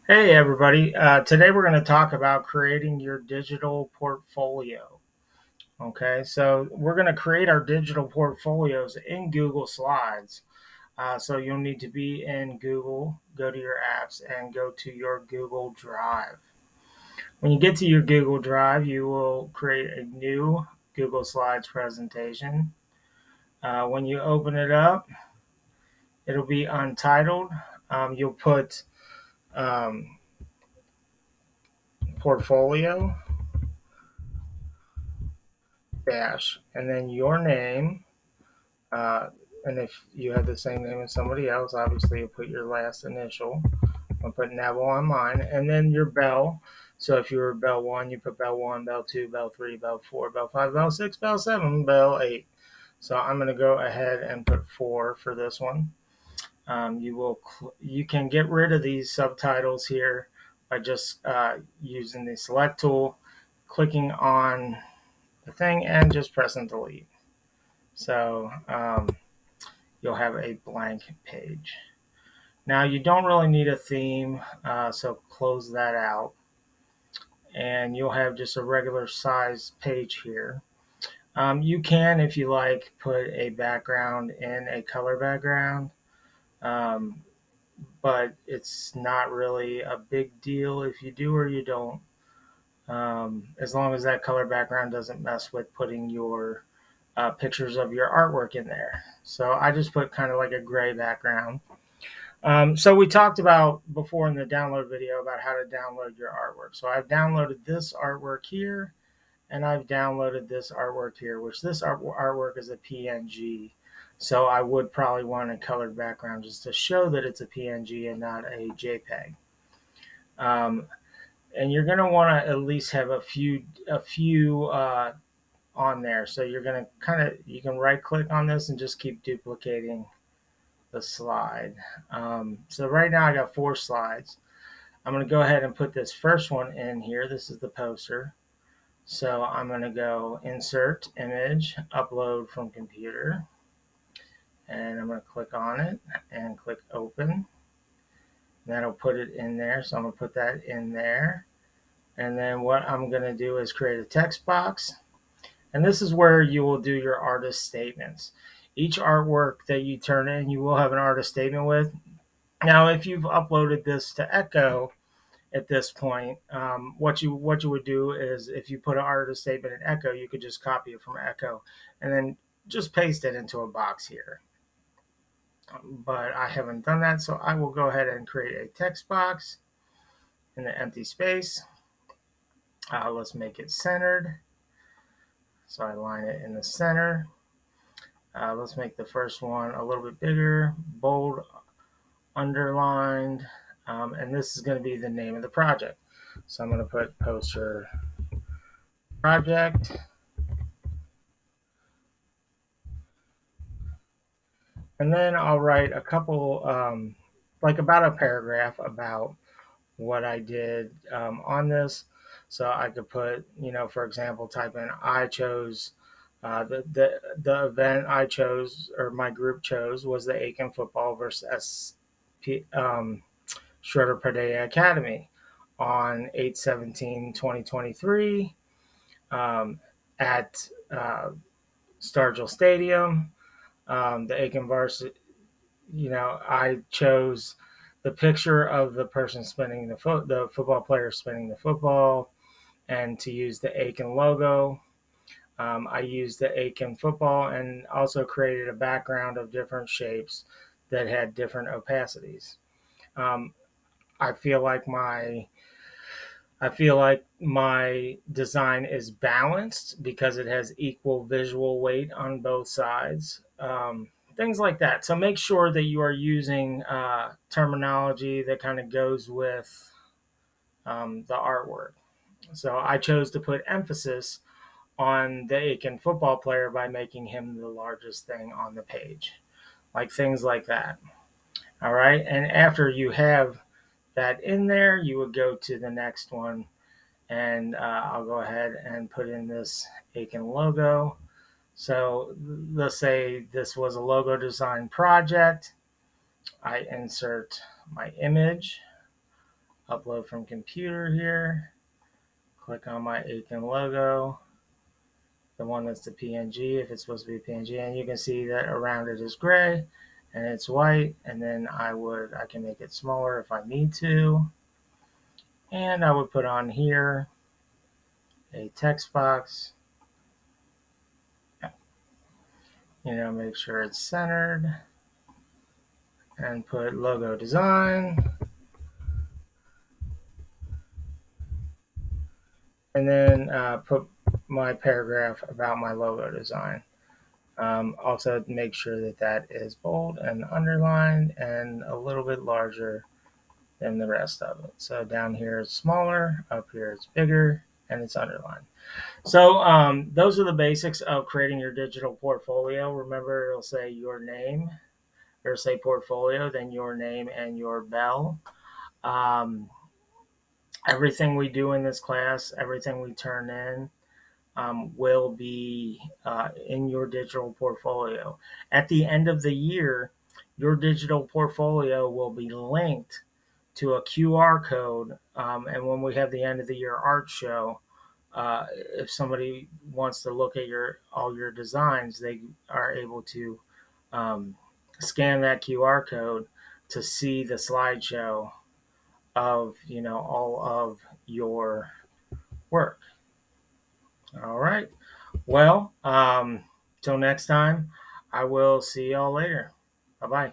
Hey everybody, today we're going to talk about creating your digital portfolio. Okay, so we're going to create our digital portfolios in Google Slides. So you'll need to be in Google, go to your apps, and go to your Google Drive. When you get to your Google Drive, you will create a new Google Slides presentation. When you open it up, it'll be untitled. You'll put um, portfolio dash and then your name. And if you have the same name as somebody else, obviously you put your last initial. I'll put Neville on mine, and then your bell. So if you were bell one, you put bell one, bell two, bell three, bell four, bell five, bell six, bell seven, bell eight. So I'm going to go ahead and put four for this one. You can get rid of these subtitles here by just using the select tool, clicking on the thing, and just pressing delete. So you'll have a blank page. Now you don't really need a theme, so close that out. And you'll have just a regular size page here. You can, if you like, put a background in a color background, um, but it's not really a big deal if you do or you don't, as long as that color background doesn't mess with putting your pictures of your artwork in there. So I just put kind of like a gray background. So we talked about before in the download video about how to download your artwork. So I've downloaded this artwork here, and I've downloaded this artwork here, which this artwork is a PNG. So I would probably want a colored background just to show that it's a PNG and not a JPEG. Um, and you're going to want to at least have a few on there. So you're going to you can right click on this and just keep duplicating the slide. So right now I got 4 slides. I'm going to go ahead and put this first one in here. This is the poster. So I'm going to go insert image, upload from computer, and I'm going to click on it and click open. That'll put it in there. So I'm going to put that in there. And then what I'm going to do is create a text box. And this is where you will do your artist statements. Each artwork that you turn in, you will have an artist statement with. Now, if you've uploaded this to Echo at this point, what you would do is if you put an artist statement in Echo, you could just copy it from Echo and then just paste it into a box here. But I haven't done that, so I will go ahead and create a text box in the empty space. Let's make it centered. So I line it in the center. Let's make the first one a little bit bigger, bold, underlined, and this is going to be the name of the project. So I'm going to put poster project, and then I'll write a couple, like about a paragraph about what I did on this. So I could put, for example, type in I chose the event I chose or my group chose was the Aiken football versus SP, Schroeder Pradea Academy on 8/17/2023 at Stargell Stadium. The Aiken varsity, I chose the picture of the person spinning the football player spinning the football, and to use the Aiken logo. I used the Aiken football and also created a background of different shapes that had different opacities. Um, I feel like my design is balanced because it has equal visual weight on both sides. Things like that. So make sure that you are using terminology that kind of goes with the artwork. So I chose to put emphasis on the Aiken football player by making him the largest thing on the page, like things like that. All right. And after you have that in there, you would go to the next one. And I'll go ahead and put in this Aiken logo. So let's say this was a logo design project. I insert my image, upload from computer here. Click on my Aiken logo, the one that's the PNG, if it's supposed to be a PNG, and you can see that around it is gray and it's white. And then I can make it smaller if I need to. And I would put on here a text box, make sure it's centered, and put logo design. And then put my paragraph about my logo design. Also make sure that that is bold and underlined and a little bit larger than the rest of it. So down here it's smaller, up here it's bigger, and it's underlined. So those are the basics of creating your digital portfolio. Remember, it'll say your name, or say portfolio, then your name and your bell. Everything we do in this class, everything we turn in, will be in your digital portfolio. At the end of the year, your digital portfolio will be linked to a QR code. And when we have the end of the year art show, if somebody wants to look at all your designs, they are able to scan that QR code to see the slideshow of all of your work. All right. Well, till next time, I will see y'all later. Bye bye.